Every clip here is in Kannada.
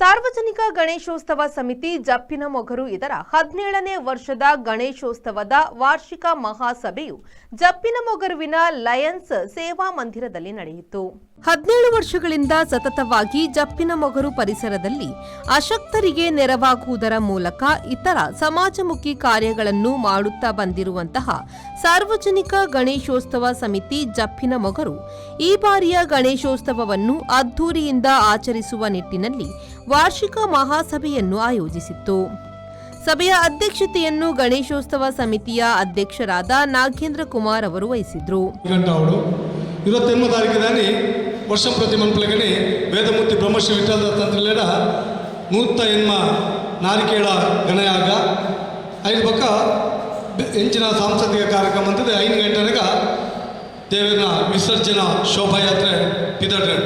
ಸಾರ್ವಜನಿಕ ಗಣೇಶೋತ್ಸವ ಸಮಿತಿ ಜಪ್ಪಿನಮೊಗರು ಇದರ 17ನೇ ವರ್ಷದ ಗಣೇಶೋತ್ಸವದ ವಾರ್ಷಿಕ ಮಹಾಸಭೆಯು ಜಪ್ಪಿನಮೊಗರುವಿನ ಲಯನ್ಸ್ ಸೇವಾ ಮಂದಿರದಲ್ಲಿ ನಡೆಯಿತು. 17 ವರ್ಷಗಳಿಂದ ಸತತವಾಗಿ ಜಪ್ಪಿನಮೊಗರು ಪರಿಸರದಲ್ಲಿ ಅಶಕ್ತರಿಗೆ ನೆರವಾಗುವುದರ ಮೂಲಕ ಇತರ ಸಮಾಜಮುಖಿ ಕಾರ್ಯಗಳನ್ನು ಮಾಡುತ್ತಾ ಬಂದಿರುವಂತಹ ಸಾರ್ವಜನಿಕ ಗಣೇಶೋತ್ಸವ ಸಮಿತಿ ಜಪ್ಪಿನಮೊಗರು ಈ ಬಾರಿಯ ಗಣೇಶೋತ್ಸವವನ್ನು ಅದ್ದೂರಿಯಿಂದ ಆಚರಿಸುವ ನಿಟ್ಟಿನಲ್ಲಿ ವಾರ್ಷಿಕ ಮಹಾಸಭೆಯನ್ನು ಆಯೋಜಿಸಿತ್ತು. ಸಭೆಯ ಅಧ್ಯಕ್ಷತೆಯನ್ನು ಗಣೇಶೋತ್ಸವ ಸಮಿತಿಯ ಅಧ್ಯಕ್ಷರಾದ ನಾಗೇಂದ್ರ ಕುಮಾರ್ ಅವರು ವಹಿಸಿದ್ರು. 28వ తారీఖుని వర్షం ప్రతి మనపులగని వేదమూర్తి బ్రహ్మశ్రీ విఠల ತಂತ್ರಲೇಡ 108 ನಾರಿಕೇಳ ಗಣಯಾಗ 5 ಪಕ್ಕ ಹೆಂಚಿನ ಸಾಂಸ್ಕೃತಿಕ ಕಾರ್ಯಕ್ರಮ ಅಂತಂದರೆ 5 ಗಂಟೆಗೆ ದೇವರ ವಿಸರ್ಜನಾ ಶೋಭಾಯಾತ್ರೆ ಪಿದಡ್ರೆ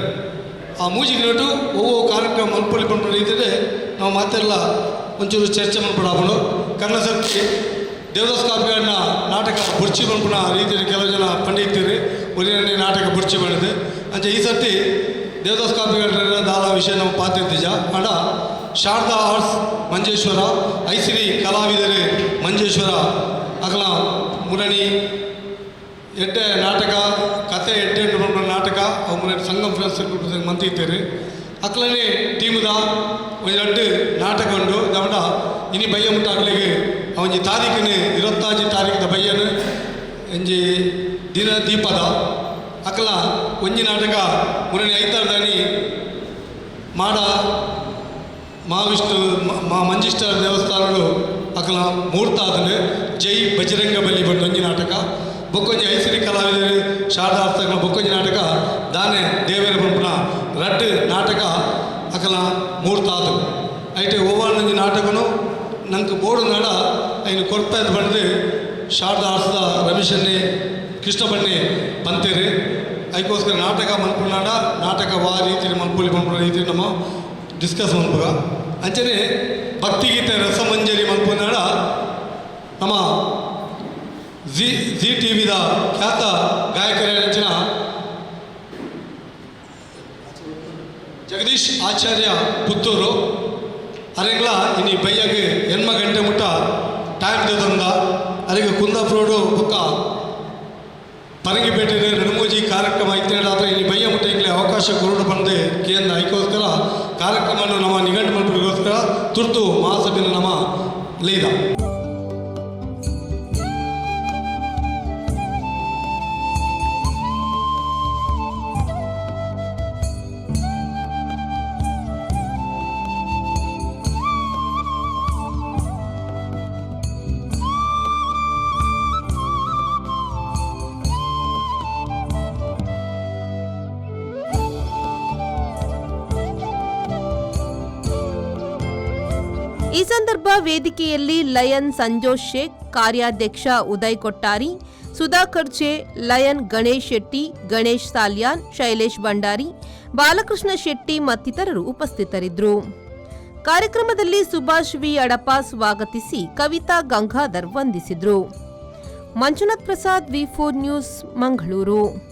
ಆ ಮೂಜಿಗಿನಟ್ಟು ಒவ்வொரு ಕಾರ್ಯಕ್ರಮ ಮಲ್ಪೊಳ್ಳಿಕೊಂಡು ರೀತಿಯಲ್ಲಿ ನಾವು ಮಾತೆಲ್ಲ ಒಂಚೂರು ಚರ್ಚೆ ಮಾಡ್ಬಿಡಾಕೊಂಡು ಕನ್ನಡ ಸರ್ತಿ ದೇವದಾಸ್ ಕಾಪಿಗಾಡಿನ ನಾಟಕ ಬುರ್ಚಿ ಬಂದ್ಬಿಡ ರೀತಿಯಲ್ಲಿ ಕೆಲವು ಜನ ಪಂಡಿತರು ಒರಿಯನ್ನೇ ನಾಟಕ ಬುರ್ಚಿ ಮಾಡಿದೆ ಅಂಚೆ ಈ ಸರ್ತಿ ದೇವದಾಸ್ ಕಾಪಿಗಾಡಿನ ದಾದ ವಿಷಯ ನಾವು ಪಾತಿರ್ತೀಜ ಅಡ ಶಾರದಾ ಆರ್ಟ್ಸ್ ಮಂಜೇಶ್ವರ ಐಸಿರಿ ಕಲಾವಿದರು ಮಂಜೇಶ್ವರ ಅಗಲ ಮುರಣಿ ಎಡ್ಡೆ ನಾಟಕ ಕತೆ ಎಡ್ಡೆ ನಾಟಕ ಅವು ಮುರಣಿ ಸಂಗಮ್ ಫ್ರೆಂಡ್ಸ್ ಮಂತಿ ಇರ್ತಾರೆ ಅಕ್ಲನೇ ಟೀಮ್ದ ಒಂದು ಎರಡು ನಾಟಕ ಉಂಟು ದವಡ ಇನಿ ಬಯ್ಯ ಮುಟ್ಟಾಗಲಿಗೆ ಅವನ ತಾರೀಖಿನ 25 ತಾರೀಖದ ಬಯ್ಯನ ಎಂಜಿ ದಿನ ದೀಪದ ಅಕಲ ಒಂಜಿ ನಾಟಕ ಮುರಣಿ ಐತಾರ್ದಾನಿ ಮಾಡ ಮಹಾವಿಷ್ಣು ಮಂಜಿಷ್ಠರ ದೇವಸ್ಥಾನಗಳು ಅಕಲ ಮುಹೂರ್ತ ಆದನು ಜೈ ಬಜರಂಗ ಬಲಿ ಬಂದು ಒಂಜಿ ನಾಟಕ ಬೊಕ್ಕೊಂಜಿ ಐಸಿರಿ ಕಲಾವಿದರು ಶಾರದಾರ್ಥಗಳ ಬೊಕ್ಕೊಂಜಿ ನಾಟಕ ದಾನೆ ದೇವೇರ ಬಂಪುನ ರಡ್ಡು ನಾಟಕ ಅಕಲ ಮುಹೂರ್ತ ಆದವು ಐಟೆ ಓವಾನೊಂಜಿ ನಾಟಕನು ನಂಗೆ ಬೋರ್ಡು ನಾಡ ಐನು ಕೊರಪೆ ಅಂತ ಬಂದು ಶಾರದಾ ಆರ್ಟ್ಸ್ದ ರಮೇಶನ್ನೇ ಕೃಷ್ಣ ಬಣ್ಣೆ ಬಂತೀರಿ ಅದಕ್ಕೋಸ್ಕರ ನಾಟಕ ಮನ್ಪುನಾಡ ನಾಟಕ ವಾ ರೀತಿಯಲ್ಲಿ ಮನ್ಪುಲಿ ಮನ್ಪುನ ರೀತಿ ನಮ್ಮ ಡಿಸ್ಕಸ್ ಮನ್ಪುಗ ಅಂಚನೆ ಭಕ್ತಿಗೀತೆ ರಸಮಂಜರಿ ಮನ್ಪುನಾಡ ನಮ್ಮ ಜಿ ಟಿ ವಿದ ಖ್ಯಾತ ಗಾಯಕರ ನೆಚ್ಚಿನ ಜಗದೀಶ್ ಆಚಾರ್ಯ ಪುತ್ತೂರು ಅರೆಂಗ್ಲ ಇನ್ನು ಬೈಯಾಗೆ 8 ಗಂಟೆ ಮುಟ್ಟ ಟೈಮ್ ದೇದಂದ ಅಲ್ಲಿಗೆ ಕುಂದಾಪುರೋಡು ಪಕ್ಕ ಪರಂಗಿಪೇಟೆ 2-3 ಕಾರ್ಯಕ್ರಮ ಐತೇನಾದ್ರೆ ಇನ್ನು ಬಯ್ಯ ಮುಟ್ಟ ಈಗಲೇ ಅವಕಾಶ ಕೊರಡು ಬಂದೆ ಕೇಂದ್ರ ಅದಕ್ಕೋಸ್ಕರ ಕಾರ್ಯಕ್ರಮವನ್ನು ನಮ್ಮ ನಿಘಂಟು ಮಲ್ಪರಿಗೋಸ್ಕರ ತುರ್ತು ಮಹಾಸಭೆಯನ್ನು ನಮ್ಮ ಲೀದ ಈ ಸಂದರ್ಭ ವೇದಿಕೆಯಲ್ಲಿ ಲಯನ್ ಸಂಜೋಷ್ ಶೇಖ್, ಕಾರ್ಯಾಧ್ಯಕ್ಷ ಉದಯ್ ಕೊಟ್ಟಾರಿ, ಸುಧಾಕರ್ ಛೆ, ಲಯನ್ ಗಣೇಶ್ ಶೆಟ್ಟಿ, ಗಣೇಶ್ ಸಾಲ್ಯಾನ್, ಶೈಲೇಶ್ ಭಂಡಾರಿ, ಬಾಲಕೃಷ್ಣ ಶೆಟ್ಟಿ ಮತ್ತಿತರರು ಉಪಸ್ಥಿತರಿದ್ದರು. ಕಾರ್ಯಕ್ರಮದಲ್ಲಿ ಸುಭಾಷ್ ವಿ ಅಡಪ ಸ್ವಾಗತಿಸಿ ಕವಿತಾ ಗಂಗಾಧರ್ ವಂದಿಸಿದರು. ಮಂಜುನಾಥ್ ಪ್ರಸಾದ್, ವಿ4 ನ್ಯೂಸ್, ಮಂಗಳೂರು.